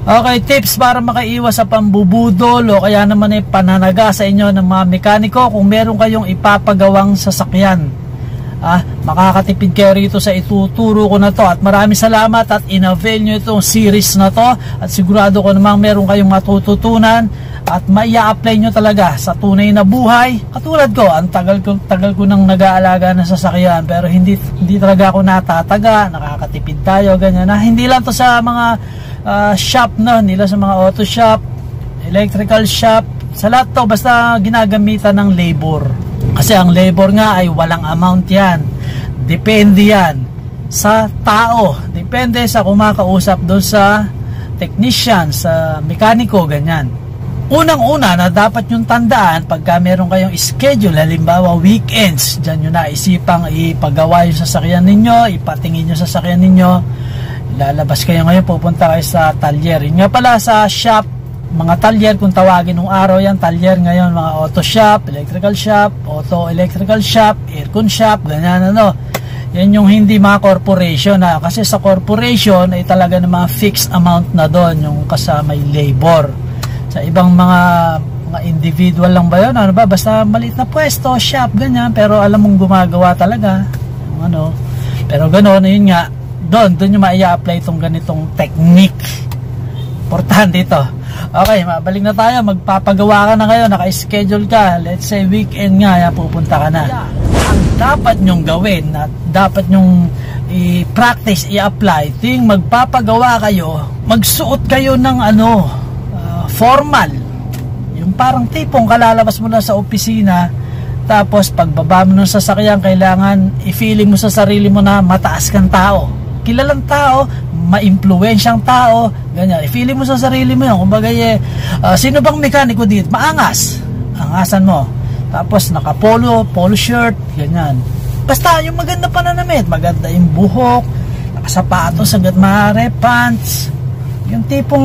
Okay, tips para makaiwas sa pambubudol o kaya naman ay pananaga sa inyo ng mga mekaniko. Kung meron kayong ipapagawang sasakyan, makakatipid kayo rito sa ituturo ko na to. At maraming salamat at in-avail nyo itong series na to. At sigurado ko namang meron kayong matututunan at maia-apply nyo talaga sa tunay na buhay. Katulad ko, ang tagal ko nang nag-aalaga ng sasakyan, pero hindi talaga ako natataga. Nakakatipid tayo, ganyan na. Hindi lang to sa mga shop, no? Nila sa mga auto shop, electrical shop, sa lahat to, basta ginagamitan ng labor. Kasi ang labor nga ay walang amount yan. Depende yan sa tao. Depende sa kumakausap doon sa technician, sa mekaniko, ganyan. Unang-una na dapat yung tandaan, pagka meron kayong schedule, halimbawa weekends, dyan nyo naisipang ipagawa yung sasakyan ninyo, ipatingin yung sasakyan ninyo, lalabas kayo ngayon, pupunta kayo sa talyer. Yun nga pala sa shop, mga talyer, kung tawagin nung araw yan, talyer ngayon, mga auto shop, electrical shop, auto electrical shop, aircon shop, ganyan ano. Yan yung hindi mga corporation na, kasi sa corporation ay talaga na mga fixed amount na doon, yung kasama yung labor. Sa ibang mga individual lang ba yun, ano ba, basta maliit na pwesto, shop, ganyan, pero alam mong gumagawa talaga, ano. Pero gano'n, yun nga, doon nyo ma-i-apply itong ganitong technique. Importante ito. Okay, mabalik na tayo. Magpapagawa ka na ngayon, naka-schedule ka, let's say weekend nga, pupunta ka na. Ang dapat nyong gawin at dapat nyong i-practice, i-apply, ting magpapagawa kayo, magsuot kayo ng formal. Yung parang tipong kalalabas mo na sa opisina, tapos pagbaba mo ng sasakyan, kailangan i-feeling mo sa sarili mo na mataas kang tao, kilalang tao, ma-impluwensyang tao, ganyan. I-feeling mo sa sarili mo yun. Kumbaga, sino bang mekaniko dito? Maangas. Angasan mo. Tapos naka-polo shirt, ganyan. Basta yung maganda pananamit, maganda yung buhok, nakasapatos, hanggat maaari, pants. Yung tipong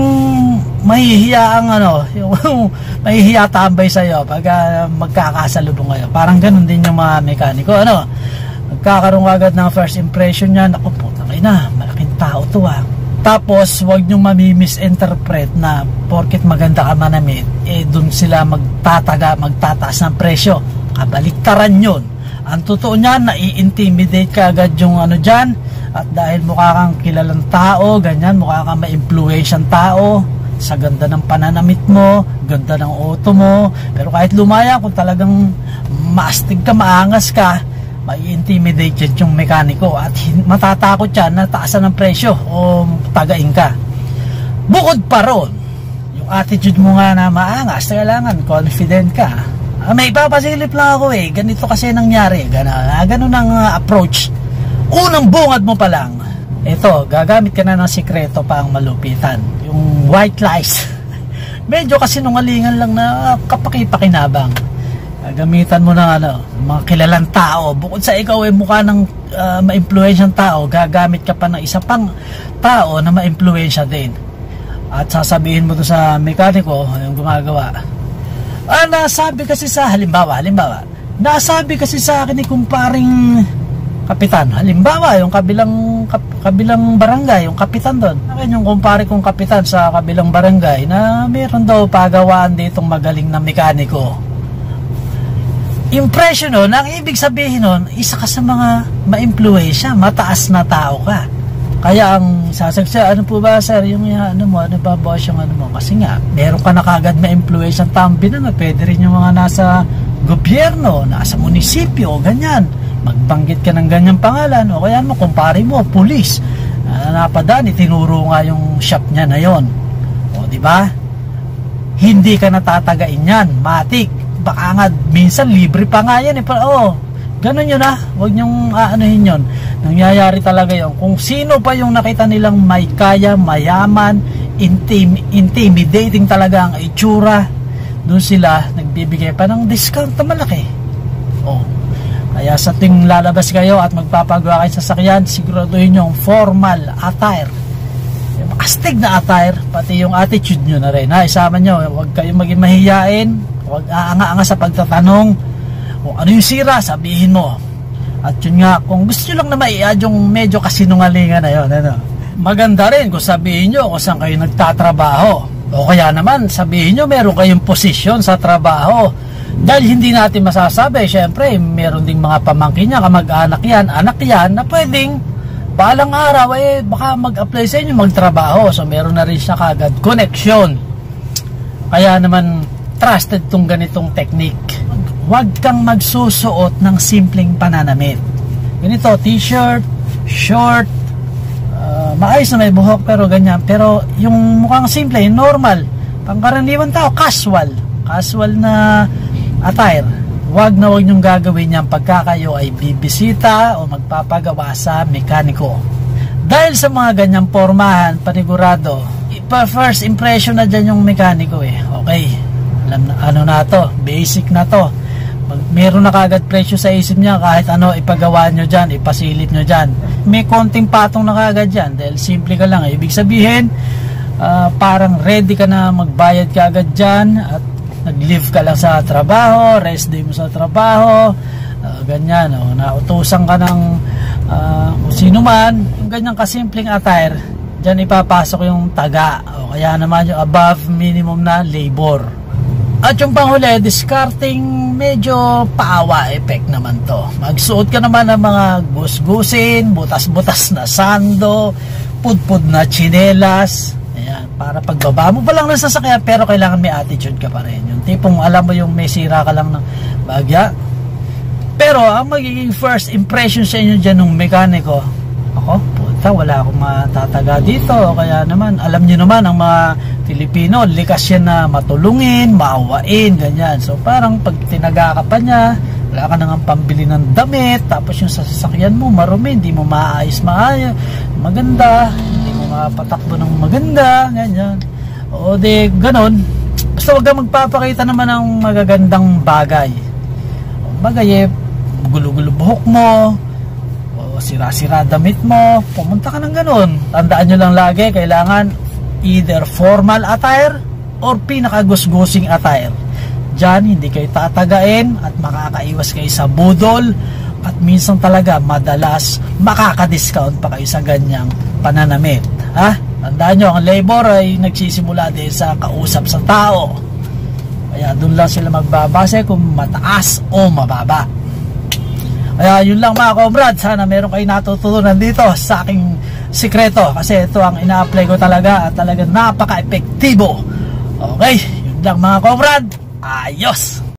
mahihiya ang yung mahihiya tambay sa'yo pag magkakasalubong kayo. Parang ganun din yung mga mekaniko. Magkakaroon agad ng first impression niya, naku po, na malaking tao to Tapos wag nyo mami-misinterpret na porket maganda ka manamit, dun sila magtataas ng presyo. Kabaliktaran yun. Ang totoo niyan, nai-intimidate ka agad yung dyan, at dahil mukha kang kilalang tao, ganyan, mukha kang ma-influensyang tao sa ganda ng pananamit mo, ganda ng auto mo, pero kahit lumaya, kung talagang maastig ka, maangas ka, mai-intimidate yung mekaniko at matatakot yan na taasan ng presyo o tagain ka. Bukod pa ron, yung attitude mo nga na maangas, kailangan confident ka. May ipapasilip lang ako ganito kasi nangyari, ganun ang approach. Unang bungad mo pa lang, ito, gagamit ka na ng sikreto pa ang malupitan, yung white lies. Medyo kasi nungalingan lang na kapaki-pakinabang. Gamitan mo ng mga kilalang tao. Bukod sa ikaw mukha ng ma-influensyang tao, gagamit ka pa ng isa pang tao na ma-influensya din. At sasabihin mo to sa mekaniko, yung gumagawa. Nasabi kasi sa halimbawa, nasabi kasi sa akin ni kumparing kapitan. Halimbawa, yung kabilang barangay, yung kapitan doon. Akin yung kumpare kong kapitan sa kabilang barangay na meron daw pagawaan ditong magaling na mekaniko. Impression nun, ang ibig sabihin nun, isa ka sa mga ma-influensya, mataas na tao ka. Kaya ang sasagsa, ano po ba sir, yung ano ba boss yung mo? Kasi nga, meron ka na kagad ma-influensya ang tambi na, pwede rin yung mga nasa gobyerno, nasa munisipyo, ganyan. Magbanggit ka ng ganyang pangalan, o kaya mo, kumpare mo, pulis. Napadaan, itinuro nga yung shop niya na yon. O, di ba? Hindi ka natatagain yan, matik. Baka nga, minsan libre pa nga yan ganun yun huwag nyong aanuhin yun. Nangyayari talaga yun. Kung sino pa yung nakita nilang may kaya, mayaman, intimidating talaga ang itsura, doon sila nagbibigay pa ng discount na malaki. Kaya sa ting lalabas kayo at magpapagawa kayo sa sasakyan, siguraduhin yung formal attire, yung astig na attire, pati yung attitude nyo na rin isama nyo. Huwag kayong maging mahiyain, huwag aanga-anga sa pagtatanong. Kung ano yung sira, sabihin mo. At yun nga, kung gusto nyo lang na mai-add yung medyo kasinungalingan na yun, maganda rin kung sabihin nyo kung saan kayo nagtatrabaho. O kaya naman sabihin nyo meron kayong posisyon sa trabaho. Dahil hindi natin masasabi, syempre meron ding mga pamangkin niya, kamag-anak yan, anak yan, na pwedeng balang araw baka mag-apply sa inyo magtrabaho. So meron na rin siya kagad connection. Kaya naman trusted tong ganitong technique. Huwag kang magsusuot ng simpleng pananamit. Ganito, t-shirt, short, maayos na may buhok pero ganyan. Pero yung mukhang simple, normal, pangkaraniwan tao, casual na attire. Huwag na huwag nyong gagawin yan pagka kayo ay bibisita o magpapagawa sa mekaniko. Dahil sa mga ganyang pormahan, panigurado, first impression na dyan yung mekaniko Okay, alam na, ano na to, basic na to. Meron na kagad presyo sa isip niya, kahit ano ipagawa nyo dyan, ipasilip nyo dyan. May konting patong na kagad dyan dahil simple ka lang. Ibig sabihin, parang ready ka na magbayad kagad dyan at nag-leave ka lang sa trabaho, rest day mo sa trabaho, ganyan, nautusan ka ng sino man. Yung ganyang kasimpleng attire, dyan ipapasok yung taga o kaya naman yung above minimum na labor. At yung panghuli, discarding, medyo paawa effect naman to. Magsuot ka naman ng mga gusgusin, butas-butas na sando, pudpud na tsinelas. Ayan, para pagbaba mo pa lang ng sasakyan, pero kailangan may attitude ka pa rin. Yung tipong alam mo yung may sira ka lang ng bagya. Pero ang magiging first impression sa inyo dyan ng mekaniko, ako, puta, wala akong matataga dito. Kaya naman, alam nyo naman, ang mga Pilipino, likas yan na matulungin, maawain, ganyan. So parang pag tinaga ka pa niya, wala ka nang pambili ng damit, tapos yung sasakyan mo marumi, hindi mo maayos maganda, hindi mo mapatakbo ng maganda, ganyan. O di, ganon. Basta wag kang magpapakita naman ng magagandang bagay. Bagay gulo-gulo buhok mo, o sira-sira damit mo, pumunta ka ng ganon. Tandaan nyo lang lagi, kailangan either formal attire or pinakagusgusing attire. Diyan hindi kayo tatagain at makakaiwas kayo sa budol at minsan talaga madalas makaka-discount pa kayo sa ganyang pananamit. Tandaan nyo, ang labor ay nagsisimula din sa kausap sa tao. Kaya doon lang sila magbabase kung mataas o mababa. Kaya yun lang mga komrad, sana meron kayo natututunan dito sa aking sikreto, kasi ito ang ina-apply ko talaga at talagang napaka-epektibo. Okay, yun lang mga komrad, ayos!